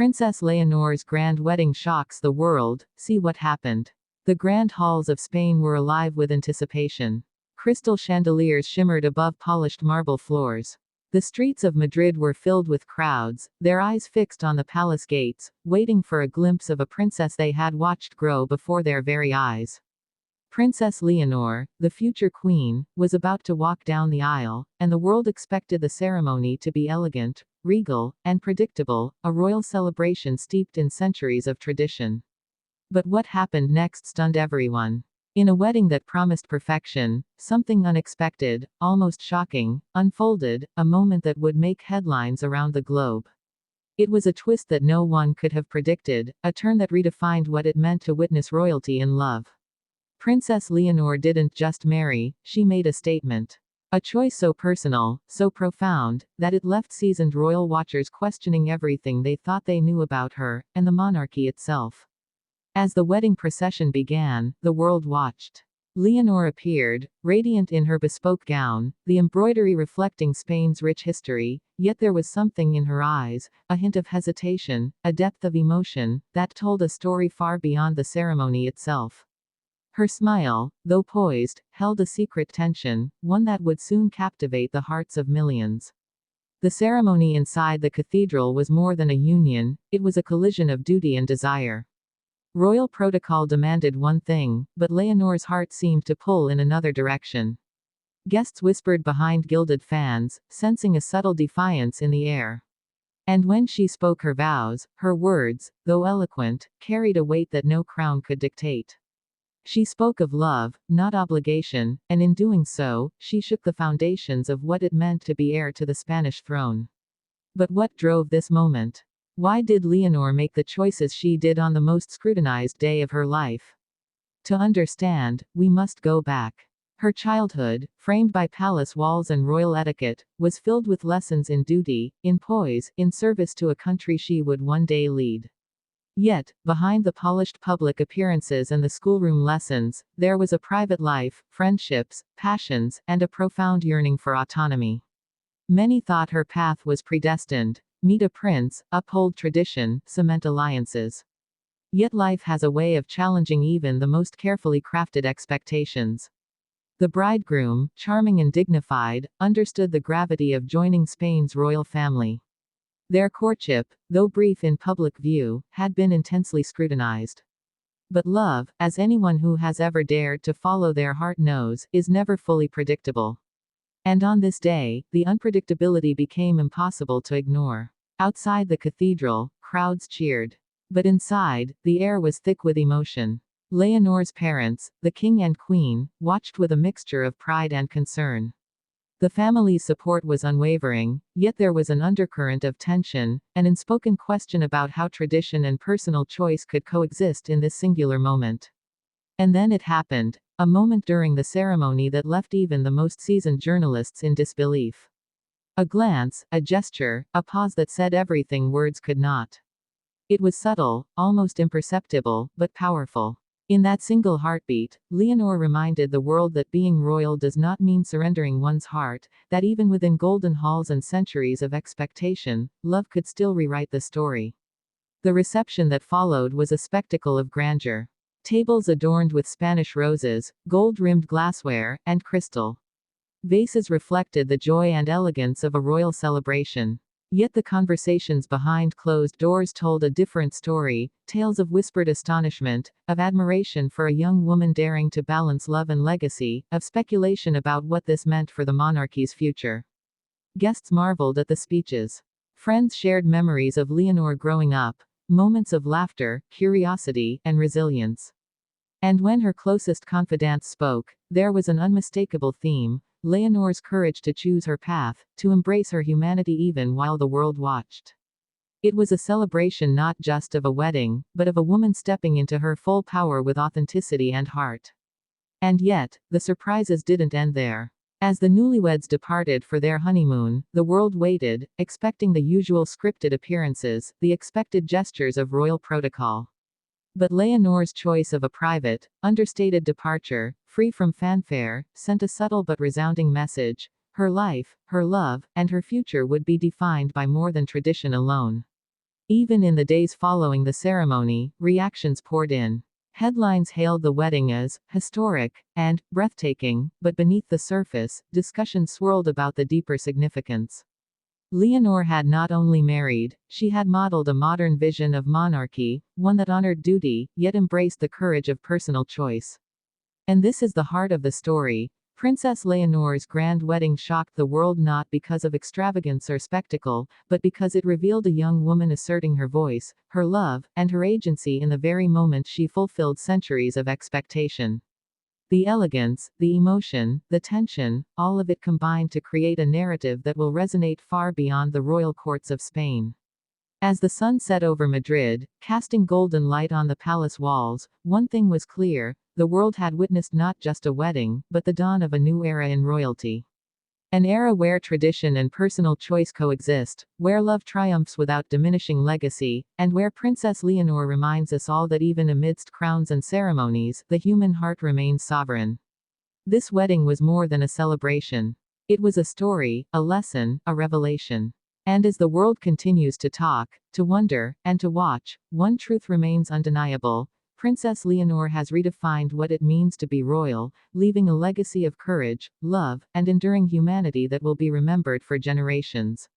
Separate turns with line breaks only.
Princess Leonor's grand wedding shocks the world. See what happened. The grand halls of Spain were alive with anticipation. Crystal chandeliers shimmered above polished marble floors. The streets of Madrid were filled with crowds, their eyes fixed on the palace gates, waiting for a glimpse of a princess they had watched grow before their very eyes. Princess Leonor, the future queen, was about to walk down the aisle, and the world expected the ceremony to be elegant, regal, and predictable, a royal celebration steeped in centuries of tradition. But what happened next stunned everyone. In a wedding that promised perfection, something unexpected, almost shocking, unfolded, a moment that would make headlines around the globe. It was a twist that no one could have predicted, a turn that redefined what it meant to witness royalty in love. Princess Leonor didn't just marry, she made a statement. A choice so personal, so profound, that it left seasoned royal watchers questioning everything they thought they knew about her, and the monarchy itself. As the wedding procession began, the world watched. Leonor appeared, radiant in her bespoke gown, the embroidery reflecting Spain's rich history, yet there was something in her eyes, a hint of hesitation, a depth of emotion, that told a story far beyond the ceremony itself. Her smile, though poised, held a secret tension, one that would soon captivate the hearts of millions. The ceremony inside the cathedral was more than a union, it was a collision of duty and desire. Royal protocol demanded one thing, but Leonor's heart seemed to pull in another direction. Guests whispered behind gilded fans, sensing a subtle defiance in the air. And when she spoke her vows, her words, though eloquent, carried a weight that no crown could dictate. She spoke of love, not obligation, and in doing so, she shook the foundations of what it meant to be heir to the Spanish throne. But what drove this moment? Why did Leonor make the choices she did on the most scrutinized day of her life? To understand, we must go back. Her childhood, framed by palace walls and royal etiquette, was filled with lessons in duty, in poise, in service to a country she would one day lead. Yet, behind the polished public appearances and the schoolroom lessons, there was a private life, friendships, passions, and a profound yearning for autonomy. Many thought her path was predestined. Meet a prince, uphold tradition, cement alliances. Yet life has a way of challenging even the most carefully crafted expectations. The bridegroom, charming and dignified, understood the gravity of joining Spain's royal family. Their courtship, though brief in public view, had been intensely scrutinized. But love, as anyone who has ever dared to follow their heart knows, is never fully predictable. And on this day, the unpredictability became impossible to ignore. Outside the cathedral, crowds cheered. But inside, the air was thick with emotion. Leonor's parents, the king and queen, watched with a mixture of pride and concern. The family's support was unwavering, yet there was an undercurrent of tension, an unspoken question about how tradition and personal choice could coexist in this singular moment. And then it happened, a moment during the ceremony that left even the most seasoned journalists in disbelief. A glance, a gesture, a pause that said everything words could not. It was subtle, almost imperceptible, but powerful. In that single heartbeat, Leonor reminded the world that being royal does not mean surrendering one's heart, that even within golden halls and centuries of expectation, love could still rewrite the story. The reception that followed was a spectacle of grandeur. Tables adorned with Spanish roses, gold-rimmed glassware, and crystal vases reflected the joy and elegance of a royal celebration. Yet the conversations behind closed doors told a different story, tales of whispered astonishment, of admiration for a young woman daring to balance love and legacy, of speculation about what this meant for the monarchy's future. Guests marveled at the speeches. Friends shared memories of Leonor growing up, moments of laughter, curiosity, and resilience. And when her closest confidants spoke, there was an unmistakable theme: Leonor's courage to choose her path, to embrace her humanity even while the world watched. It was a celebration not just of a wedding, but of a woman stepping into her full power with authenticity and heart. And yet, the surprises didn't end there. As the newlyweds departed for their honeymoon, the world waited, expecting the usual scripted appearances, the expected gestures of royal protocol. But Leonor's choice of a private, understated departure, free from fanfare, sent a subtle but resounding message: her life, her love, and her future would be defined by more than tradition alone. Even in the days following the ceremony, reactions poured in. Headlines hailed the wedding as historic and breathtaking, but beneath the surface, discussion swirled about the deeper significance. Leonor had not only married, she had modeled a modern vision of monarchy, one that honored duty, yet embraced the courage of personal choice. And this is the heart of the story. Princess Leonor's grand wedding shocked the world not because of extravagance or spectacle, but because it revealed a young woman asserting her voice, her love, and her agency in the very moment she fulfilled centuries of expectation. The elegance, the emotion, the tension, all of it combined to create a narrative that will resonate far beyond the royal courts of Spain. As the sun set over Madrid, casting golden light on the palace walls, one thing was clear: the world had witnessed not just a wedding, but the dawn of a new era in royalty. An era where tradition and personal choice coexist, where love triumphs without diminishing legacy, and where Princess Leonor reminds us all that even amidst crowns and ceremonies, the human heart remains sovereign. This wedding was more than a celebration. It was a story, a lesson, a revelation. And as the world continues to talk, to wonder, and to watch, one truth remains undeniable: Princess Leonor has redefined what it means to be royal, leaving a legacy of courage, love, and enduring humanity that will be remembered for generations.